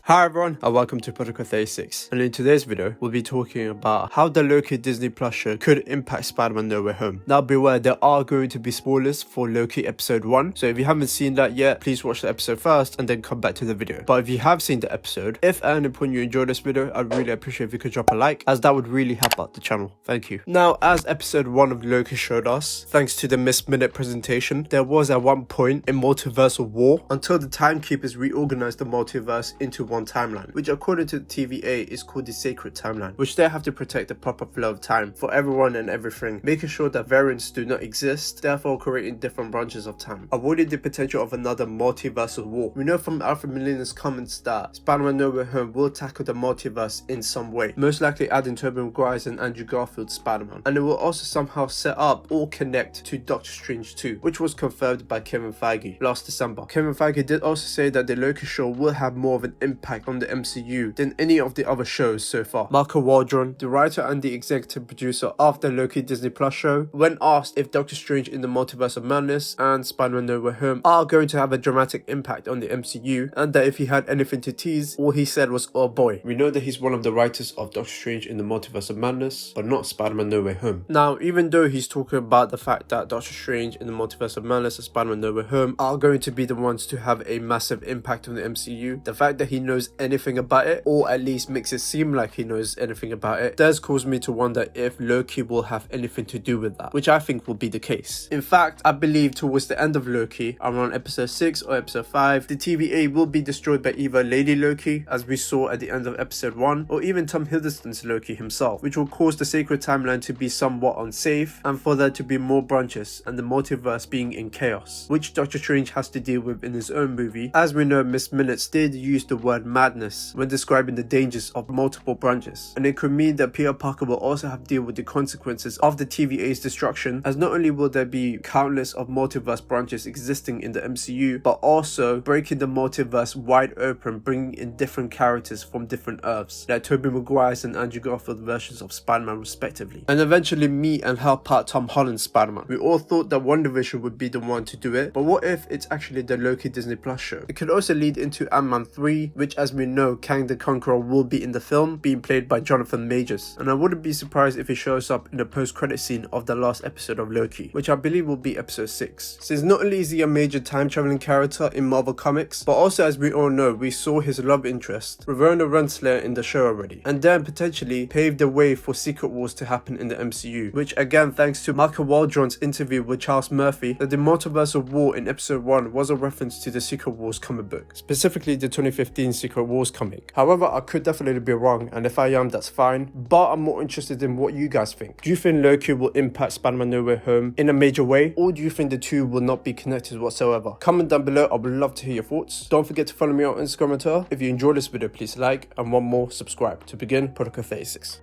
Hi everyone and welcome to Protocol 36, and in today's video we'll be talking about how the Loki Disney Plus show could impact Spider-Man No Way Home. Now beware, there are going to be spoilers for Loki episode 1, so if you haven't seen that yet, please watch the episode first and then come back to the video. But if you have seen the episode, if at any point you enjoyed this video, I'd really appreciate if you could drop a like, as that would really help out the channel. Thank you. Now, as episode 1 of Loki showed us, thanks to the missed minute presentation, there was at one point a multiversal war until the timekeepers reorganized the multiverse into one timeline, which according to the TVA is called the sacred timeline, which they have to protect the proper flow of time for everyone and everything, making sure that variants do not exist, therefore creating different branches of time, avoiding the potential of another multiversal war. We know from Alfred Molina's comments that Spider-Man No Way Home will tackle the multiverse in some way, most likely adding Tobey Maguire's and Andrew Garfield's Spider-Man, and it will also somehow set up or connect to Doctor Strange 2, which was confirmed by Kevin Feige last December. Kevin Feige did also say that the Loki show will have more of an impact on the MCU than any of the other shows so far. Marco Waldron, the writer and the executive producer of the Loki Disney Plus show, when asked if Doctor Strange in the Multiverse of Madness and Spider-Man No Way Home are going to have a dramatic impact on the MCU, and that if he had anything to tease, all he said was, "Oh boy." We know that he's one of the writers of Doctor Strange in the Multiverse of Madness, but not Spider-Man No Way Home. Now, even though he's talking about the fact that Doctor Strange in the Multiverse of Madness and Spider-Man No Way Home are going to be the ones to have a massive impact on the MCU, the fact that he knows anything about it, or at least makes it seem like he knows anything about it, does cause me to wonder if Loki will have anything to do with that, which I think will be the case. In fact, I believe towards the end of Loki, around episode 6 or episode 5, the TVA will be destroyed by either Lady Loki, as we saw at the end of episode 1, or even Tom Hiddleston's Loki himself, which will cause the sacred timeline to be somewhat unsafe, and for there to be more branches, and the multiverse being in chaos, which Doctor Strange has to deal with in his own movie. As we know, Miss Minutes did use the word madness when describing the dangers of multiple branches, and it could mean that Peter Parker will also have to deal with the consequences of the TVA's destruction, as not only will there be countless of multiverse branches existing in the MCU, but also breaking the multiverse wide open, bringing in different characters from different Earths, like Tobey Maguire's and Andrew Garfield versions of Spider-Man respectively, and eventually meet and help out Tom Holland's Spider-Man. We all thought that WandaVision would be the one to do it, but what if it's actually the Loki Disney Plus show? It could also lead into Ant-Man 3, which as we know, Kang the Conqueror will be in the film, being played by Jonathan Majors, and I wouldn't be surprised if he shows up in the post-credit scene of the last episode of Loki, which I believe will be episode 6. Since not only is he a major time-traveling character in Marvel Comics, but also as we all know, we saw his love interest, Ravonna Renslayer, in the show already, and then potentially paved the way for Secret Wars to happen in the MCU, which again thanks to Marco Waldron's interview with Charles Murphy, that the multiversal war in episode 1 was a reference to the Secret Wars comic book, specifically the 2015 Secret Wars comic. However, I could definitely be wrong, and if I am, that's fine, but I'm more interested in what you guys think. Do you think Loki will impact Spider-Man No Way Home in a major way, or do you think the two will not be connected whatsoever? Comment down below, I would love to hear your thoughts. Don't forget to follow me on Instagram and Twitter. If you enjoyed this video, please like, and one more, subscribe. To begin, Protocol 36.